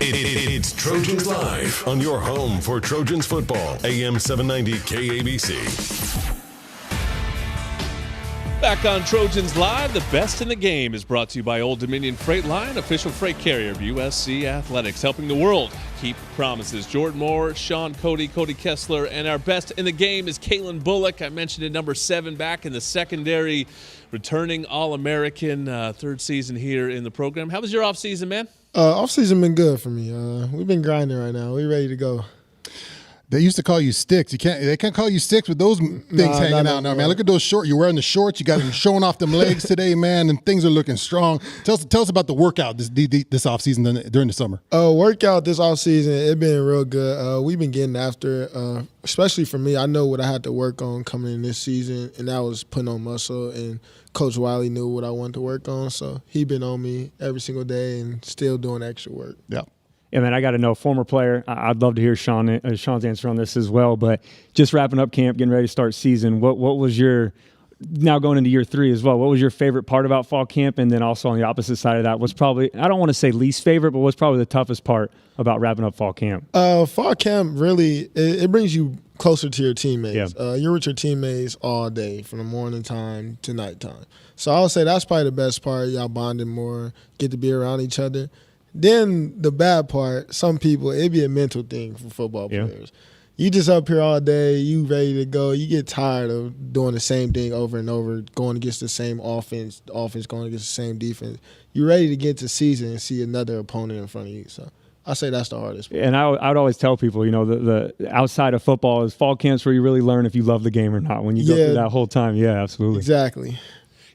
It's Trojans Live on your home for Trojans football, AM 790 KABC. Back on Trojans Live, the best in the game is brought to you by Old Dominion Freight Line, official freight carrier of USC Athletics, helping the world keep promises. Jordan Moore, Sean Cody Kessler, and our best in the game is Calen Bullock. I mentioned it, number 7 back in the secondary, returning All-American, third season here in the program. How was your offseason, man? Offseason been good for me. We've been grinding right now. We ready to go. They used to call you Sticks. They can't call you Sticks with those things hanging out now, man. Look at those shorts. You're wearing the shorts. You got them showing off them legs today, man, and things are looking strong. Tell us about the workout this offseason during the summer. Workout this offseason, it been real good. We've been getting after it, especially for me. I know what I had to work on coming in this season, and that was putting on muscle, and Coach Wiley knew what I wanted to work on, so he been on me every single day and still doing extra work. Yeah. Yeah, man, I got to know, former player. I'd love to hear Sean's answer on this as well. But just wrapping up camp, getting ready to start season, what was your, now going into year 3 as well, what was your favorite part about fall camp? And then also on the opposite side of that, what's probably, I don't want to say least favorite, but what's probably the toughest part about wrapping up fall camp? Fall camp really, it brings you closer to your teammates. Yeah. You're with your teammates all day from the morning time to nighttime. So I would say that's probably the best part. Y'all bonding more, get to be around each other. Then the bad part, some people, it'd be a mental thing for football players. You just up here all day, you ready to go. You get tired of doing the same thing over and over, going against the same offense, the offense going against the same defense. You're ready to get to season and see another opponent in front of you. So I say that's the hardest part. And I would always tell people, the outside of football is fall camps where you really learn if you love the game or not. When you go through that whole time, absolutely. Exactly.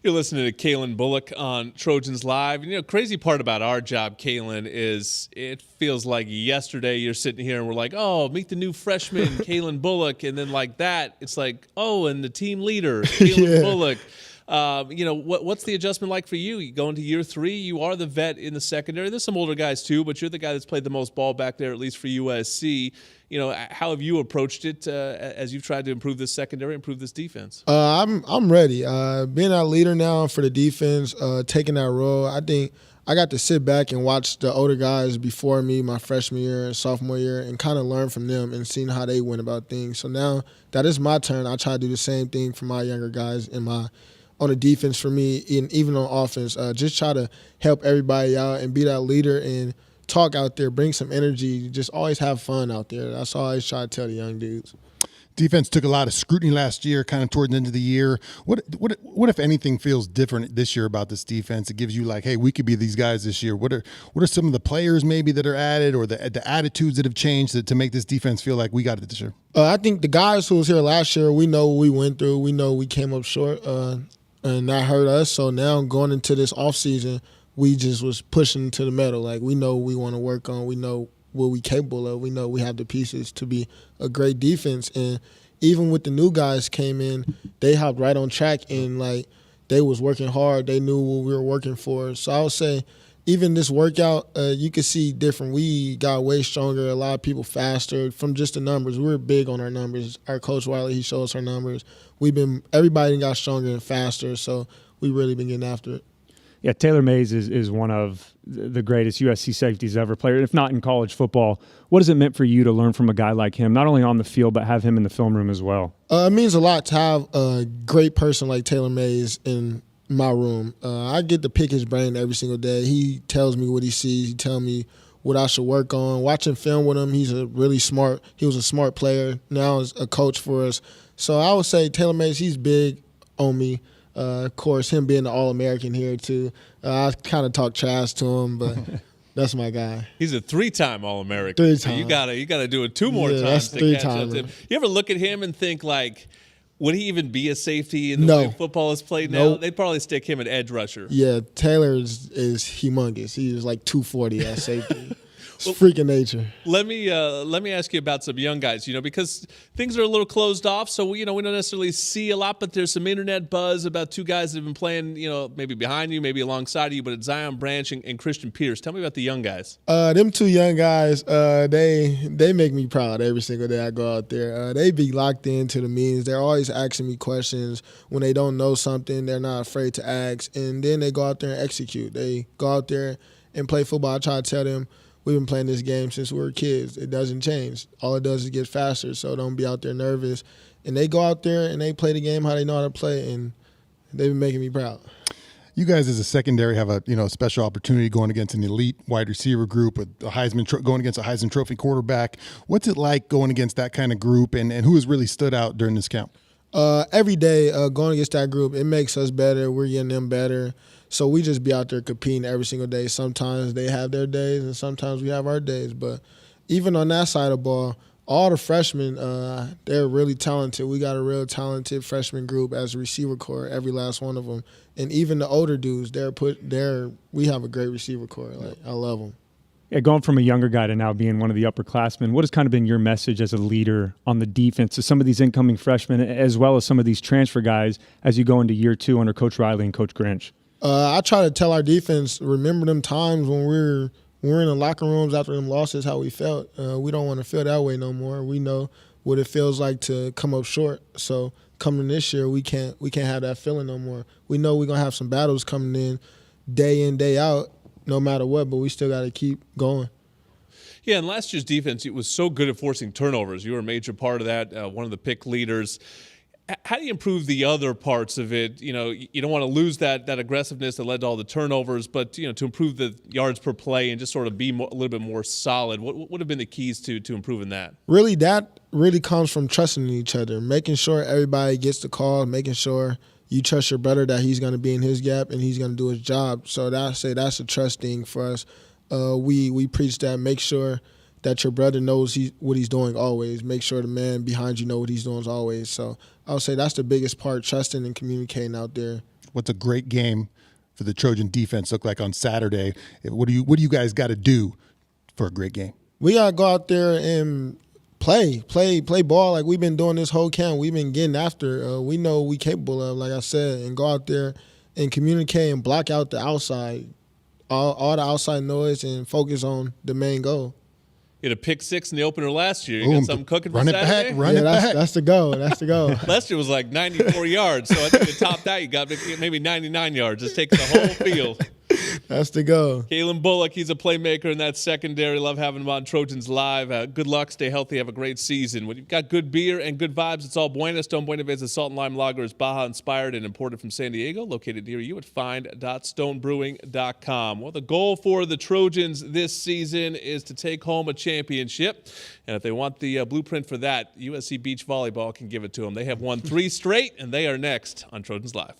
You're listening to Calen Bullock on Trojans Live. Crazy part about our job, Calen, is it feels like yesterday you're sitting here and we're like, oh, meet the new freshman, Calen Bullock. And then like that, it's like, oh, and the team leader, Calen Bullock. What's the adjustment like for you? You go into year 3, you are the vet in the secondary. There's some older guys too, but you're the guy that's played the most ball back there, at least for USC. How have you approached it as you've tried to improve this secondary, improve this defense? I'm ready. Being our leader now for the defense, taking that role, I think I got to sit back and watch the older guys before me, my freshman year and sophomore year, and kind of learn from them and seeing how they went about things. So now that is my turn. I try to do the same thing for my younger guys on the defense for me, and even on offense. Just try to help everybody out and be that leader and talk out there, bring some energy, just always have fun out there. That's all I always try to tell the young dudes. Defense took a lot of scrutiny last year, kind of toward the end of the year. What if anything feels different this year about this defense? It gives you like, hey, we could be these guys this year. What are some of the players maybe that are added, or the attitudes that have changed to make this defense feel like we got it this year? I think the guys who was here last year, we know what we went through. We know we came up short, and that hurt us. So now going into this offseason, we just was pushing to the metal. Like, we know we want to work on. We know what we capable of. We know we have the pieces to be a great defense. And even with the new guys came in, they hopped right on track, and, they was working hard. They knew what we were working for. So I would say even this workout, you could see different. We got way stronger, a lot of people faster from just the numbers. We're big on our numbers. Our Coach Wiley, he shows our numbers. Everybody got stronger and faster, so we really been getting after it. Yeah, Taylor Mays is one of the greatest USC safeties ever played, if not in college football. What has it meant for you to learn from a guy like him, not only on the field, but have him in the film room as well? It means a lot to have a great person like Taylor Mays in my room. I get to pick his brain every single day. He tells me what he sees. He tells me what I should work on. Watching film with him, he was a smart player. Now he's a coach for us. So I would say Taylor Mays, he's big on me. Of course, him being the All-American here too. I kind of talk trash to him, but that's my guy. He's a 3-time All-American. 3-time. So you gotta do it 2 more times that's to catch up 3-timer. to him. You ever look at him and think, like, would he even be a safety in the way football is played now? Nope. They'd probably stick him at edge rusher. Yeah, Taylor is humongous. He is like 240 at safety. It's freaking nature. Let me ask you about some young guys, because things are a little closed off, so we don't necessarily see a lot, but there's some internet buzz about 2 guys that have been playing, maybe behind you, maybe alongside you, but it's Zion Branch and Christian Pierce. Tell me about the young guys. Them 2 young guys, they make me proud every single day I go out there. They be locked into the meetings. They're always asking me questions. When they don't know something, they're not afraid to ask, and then they go out there and execute. They go out there and play football. I try to tell them we've been playing this game since we were kids. It doesn't change. All it does is get faster, so don't be out there nervous. And they go out there and they play the game how they know how to play, and they've been making me proud. You guys as a secondary have a special opportunity going against an elite wide receiver group with a going against a Heisman Trophy quarterback. What's it like going against that kind of group, and who has really stood out during this camp? Every day going against that group, it makes us better. We're getting them better. So we just be out there competing every single day. Sometimes they have their days, and sometimes we have our days. But even on that side of the ball, all the freshmen, they're really talented. We got a real talented freshman group as a receiver core, every last one of them. And even the older dudes, we have a great receiver core. I love them. Yeah, going from a younger guy to now being one of the upperclassmen, what has kind of been your message as a leader on the defense to some of these incoming freshmen as well as some of these transfer guys as you go into year 2 under Coach Riley and Coach Grinch? I try to tell our defense, remember them times when we're in the locker rooms after them losses, how we felt. We don't want to feel that way no more. We know what it feels like to come up short. So coming this year, we can't have that feeling no more. We know we're going to have some battles coming in, day out, no matter what, but we still got to keep going. Yeah, and last year's defense, it was so good at forcing turnovers. You were a major part of that, one of the pick leaders. How do you improve the other parts of it? You don't want to lose that aggressiveness that led to all the turnovers, but to improve the yards per play and just sort of be a little bit more solid. What would have been the keys to improving that? Really, that really comes from trusting in each other, making sure everybody gets the call, making sure you trust your brother that he's going to be in his gap and he's going to do his job. So that's a trust thing for us. We preach that. Make sure that your brother knows what he's doing always. Make sure the man behind you know what he's doing always. So I would say that's the biggest part, trusting and communicating out there. What's a great game for the Trojan defense look like on Saturday? What do you guys got to do for a great game? We got to go out there and play ball like we've been doing this whole camp. We've been getting after. We know we capable of, like I said, and go out there and communicate and block out the outside, all the outside noise, and focus on the main goal. You had a pick 6 in the opener last year. You got something cooking for Saturday? Run it back. That's the goal. That's the goal. Last year was like 94 yards, so I think to top that, you got maybe 99 yards. Just takes the whole field. That's the goal. Calen Bullock, he's a playmaker in that secondary. Love having him on Trojans Live. Good luck. Stay healthy. Have a great season. When you've got good beer and good vibes, it's all Buena. Stone Buena Veza Salt and Lime Lager is Baja-inspired and imported from San Diego, located near you at find.stonebrewing.com. Well, the goal for the Trojans this season is to take home a championship. And if they want the blueprint for that, USC Beach Volleyball can give it to them. They have won 3 straight, and they are next on Trojans Live.